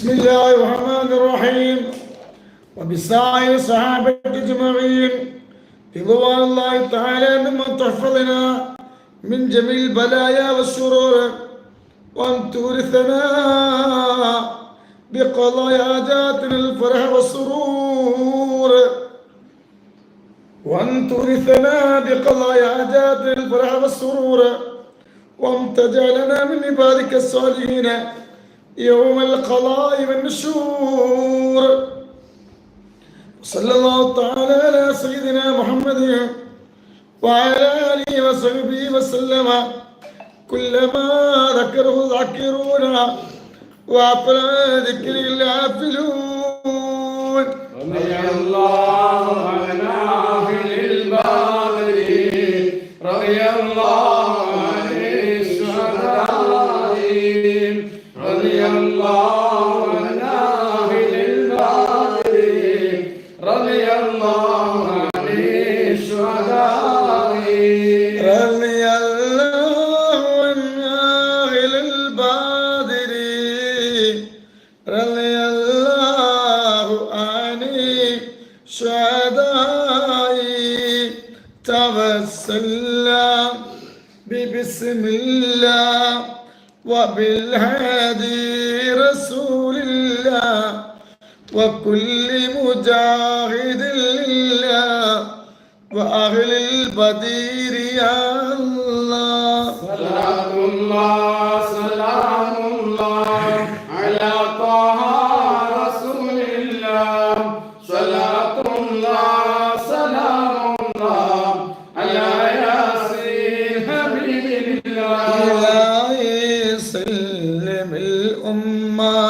بسم الله الرحمن الرحيم وبسائر الصحابة أجمعين رضوان الله تعالى ممن تحفظنا من جميع البلايا والشرور وأن تورثنا بقضاء حاجاتنا الفرح والسرور وأن تورثنا بقضاء حاجاتنا الفرح والسرور وأن تجعلنا من عبادك الصالحين يوم القضاء والنشور. صلى الله تعالى على سيدنا محمد وعلى آله وصحبه وسلم. كلما ذكره الذاكرون وعلى ذكر الغافلون. رضي الله عن أهل البدر رضي الله عن الشهداء رضي الله عن أهل البدر رضي الله عن الشهداء رضي الله عن أهل البدر رضي الله عن الشهداء. توسلنا ببسم الله وبالهادي رسول الله وكل مجاهد لله وأهل البدير يا الله. صلاة الله سلام الله على طه رسول الله. صلاة الله سلام الله على ياسين حبيب الله. إلهي سلم الأمة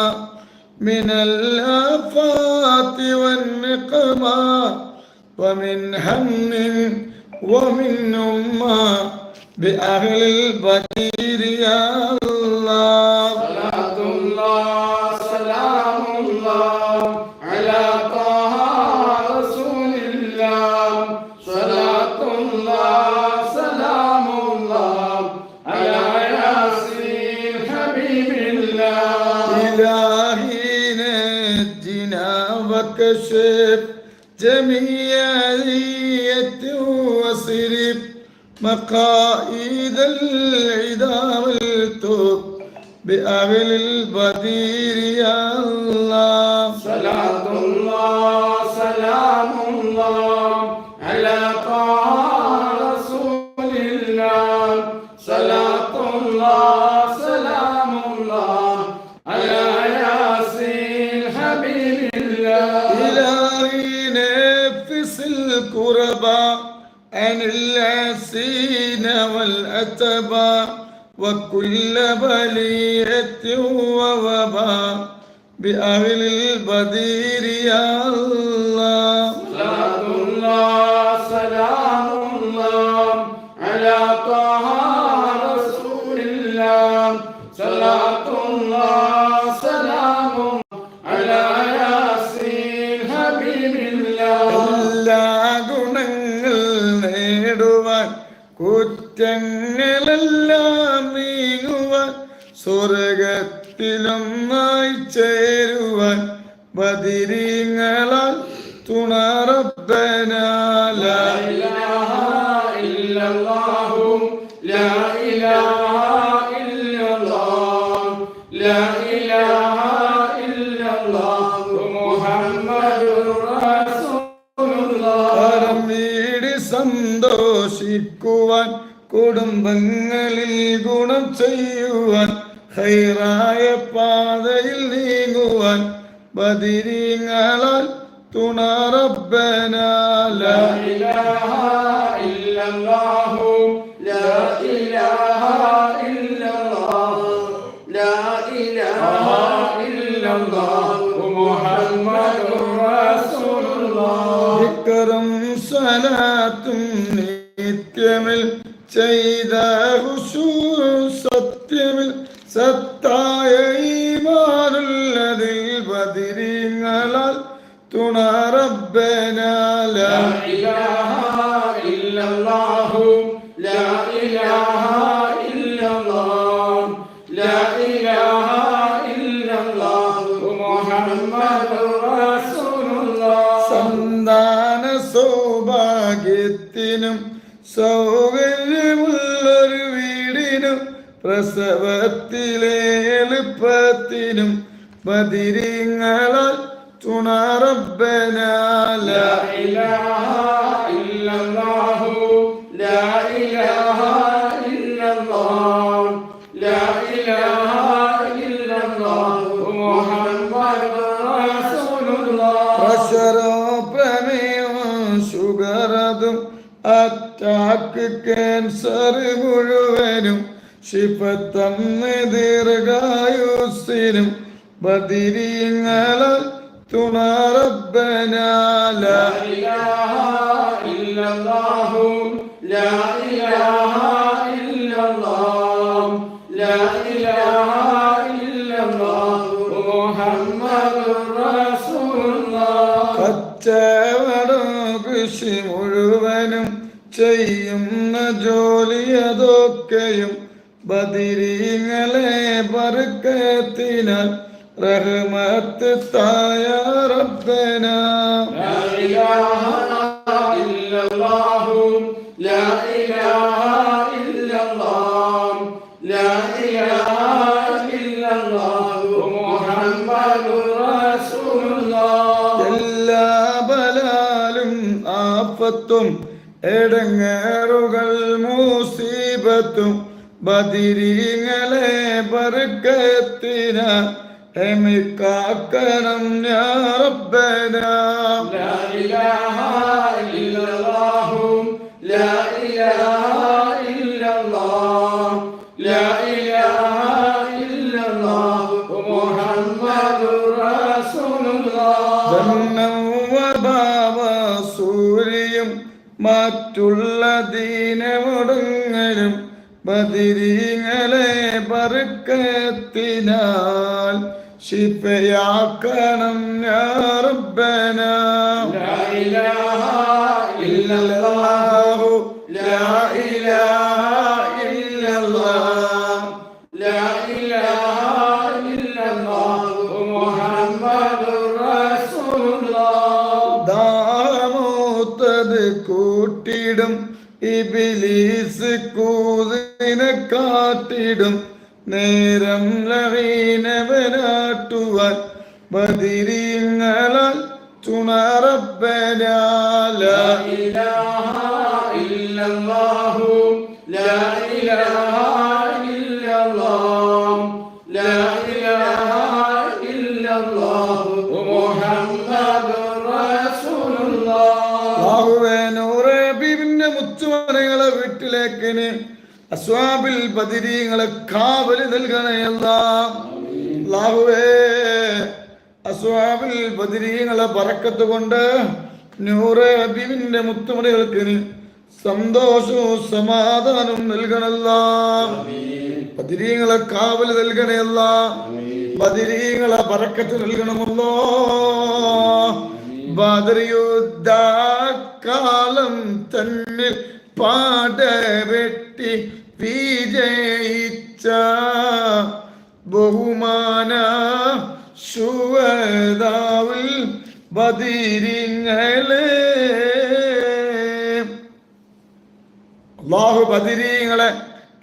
من الآفات والنقمة ومن هم ومن أمة بأهل البدير يا الله. صلاة الله سلام الله على طه رسول الله. صلاة الله سلام الله على ياسين حبيب الله. إلهي نجنا وكشف جميع أذية وصرف مقائد العدا والتوب بأهل البدير يا الله. صلاة الله سلام الله على طه رسول الله. صلاة الله سلام الله على ياسين حبيب الله. إلهي نفس الكرباء عن العسين والأتباء وكل بلية ووباء بأهل البدير يا الله. صلاة الله سلام الله على طه رسول الله. صلاة الله سلام على ياسين حبيب الله. എല്ലാ ഗുണങ്ങൾ നേടുവാൻ കുറ്റങ്ങളെല്ലാം നീങ്ങുവാൻ സ്വർഗത്തിലൊന്നായി ചേരുവാൻ ബദിരീങ്ങളാൽ തുണ റബ്ബനാ. ലാ ഇലാഹ ഇല്ലല്ലാഹു ലാ ഇലാഹ ഇല്ലല്ലാഹ് ലാ ഇലാഹ ഇല്ലല്ലാഹു മുഹമ്മദുർ റസൂലുള്ളാഹ്. പരം വീടി സന്തോഷിക്കുവാൻ കുടുംബങ്ങളിൽ ഗുണം ചെയ്യുവാൻ ഖൈറായ പാതയിൽ നീങ്ങുവാൻ ബദിരീങ്ങളാൽ തുണ റബ്ബനാ. ലാ لا إله إلا الله لا إله إلا الله لا إله إلا الله محمد رسول الله. ദിക്റും സ്വലാത്തും നിത്യമിൽ ചെയ്ത ഹുശൂഉം സത്യമിൽ സത്തായ ഈമാനുള്ളതിൽ ബദിരീങ്ങളാൽ തുണ റബ്ബനാ. ലാ لا إله إلا الله لا إله إلا الله لا إله إلا الله കാര്യത്തിനും സൗകര്യമുള്ളൊരു വീടിനും പ്രസവത്തിലെ എളുപ്പത്തിനും ബദിരീങ്ങളാൽ തുണ റബ്ബനാ ലാ ഇലാഹ ഇല്ലല്ലാഹു ലാ ഇലാഹ ഇല്ലല്ലാഹ് ലാ ഇലാഹ ഇല്ലല്ലാഹു മുഹമ്മദുർ റസൂലുള്ളാഹ്. പ്രഷറോ പ്രമേഹവും ഷുഗറതും അറ്റാക്ക് ക്യാൻസർ മുഴുവനും ശിഫത്തന്ന് ദീർഘായുസ്സിനും ബദിരീങ്ങളാൽ തുണ റബ്ബനാ ലാ ഇലാഹ ഇല്ലല്ലാഹു ലാ ഇലാഹ ഇല്ലല്ലാഹ് ലാ ഇലാഹ ഇല്ലല്ലാഹു മുഹമ്മദുർ റസൂലുള്ളാഹ്. കച്ചവടം കൃഷി മുഴുവനും ചെയ്യുന്ന ജോലി അതൊക്കെയും ബദിരീങ്ങളെ ബർക്കത്തിനാൽ റഹ്മത്ത് തായ റബ്ബനാ ലാ ഇലാഹ ഇല്ലല്ലാഹു ലാ ഇലാഹ ഇല്ലല്ലാഹ് ലാ ഇലാഹ ഇല്ലല്ലാഹു മുഹമ്മദുർ റസൂലുള്ളാഹ്. എല്ലാ ബലാലും ആഫത്തും എടങ്ങേറുകൾ മുസീബത്തും ബദിരീങ്ങളെ ബർക്കത്തിനാൽ എമിക്കാക്കണം യാ റബ്ബനാ ലാ ഇലാഹ ഇല്ലല്ലാഹു ലാ ഇലാഹ ഇല്ലല്ലാഹ് ലാ ഇലാഹ ഇല്ലല്ലാഹു മുഹമ്മദുർ റസൂലുള്ളാഹ്. ധന്നം വബാവ സൂര്യയും മറ്റുള്ള ദീനമുടങ്ങലും ബദിരീങ്ങളെ ബർക്കത്തിനാൽ ശിഫയാക്കണം യാ റബ്ബനാ ലാ ഇലാഹ ഇല്ലല്ലാഹു ലാ ഇലാഹ ഇല്ലല്ലാഹ് ലാ ഇലാഹ ഇല്ലല്ലാഹു മുഹമ്മദുർ റസൂലുള്ളാഹ്. ദാമോത്തത് കൂട്ടിടും ഇബ്ലീസ് കൂതിനെ കാട്ടിടും നേരം ലഹീനവനാട്ടുവാൻ ബദിരീങ്ങളാൽ തുണ റബ്ബനാ ലാ ഇലാഹ ഇല്ലല്ലാഹു ലാ ഇലാഹ ഇല്ലല്ലാഹ് ലാ ഇലാഹ ഇല്ലല്ലാഹു മുഹമ്മദുർ റസൂലുള്ളാഹ്. അല്ലാഹുവേ നൂറെ ഹബീബിന്റെ മുത്തുമണികളെ വീട്ടിലേക്ക് അസ്വാബിൽ ബദിരീങ്ങളെ കാവല് നൽകണേ അല്ലാഹുവേ അസ്വാബിൽ ബദിരീങ്ങളെ ബറക്കത്ത് കൊണ്ട് നൂറെ ഹബീബിന്റെ മുത്തുമണികൾക്ക് സന്തോഷവും സമാധാനവും നൽകണല്ലോ. ബദിരീങ്ങളെ കാവല് നൽകണയല്ല, ബദിരീങ്ങളെ ബറക്കത്ത് നൽകണമല്ലോ. ബദർയുദ്ധകാലം തന്നിൽ പാടവെട്ടി വിജയിച്ച ബഹുമാന ശുഹദാവിൽ ബദിരീങ്ങളെ അല്ലാഹു ബദിരീങ്ങളെ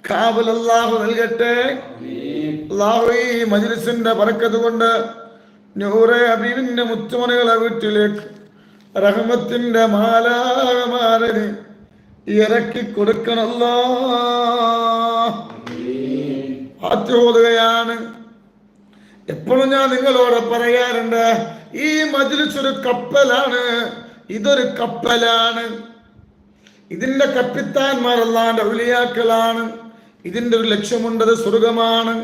കാവൽ അല്ലാഹു നൽകട്ടെ. അല്ലാഹു ഈ മജ്ലിസിന്റെ ബറക്കത്ത് കൊണ്ട് നൂറെ ഹബീബിന്റെ മുത്തുമണികളെ വീട്ടിലേക്ക് റഹ്മത്തിന്റെ മാലാകമാരന് ഇറക്കി കൊടുക്കണല്ലോ. ആറ്റുകയാണ്. എപ്പോഴും ഞാൻ നിങ്ങളോട് പറയാറുണ്ട്, ഈ മജ്ലിസ് ഒരു കപ്പലാണ്, ഇതൊരു കപ്പലാണ്. ഇതിന്റെ കപ്പിത്താന്മാർ അല്ലാഹുവിന്റെ ഔലിയാക്കളാണ്. ഇതിന്റെ ഒരു ലക്ഷ്യമുണ്ടത് സ്വർഗമാണ്.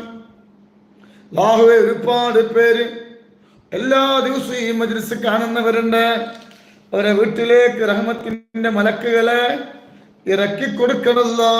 അല്ലാഹുവേ ഒരുപാട് പേര് എല്ലാ ദിവസവും ഈ മജ്ലിസ് കാണുന്നവരുണ്ട്. അവരെ വീട്ടിലേക്ക് റഹ്മത്തിന്റെ മലക്കുകളെ ഇറക്കി കൊടുക്കണല്ലോ.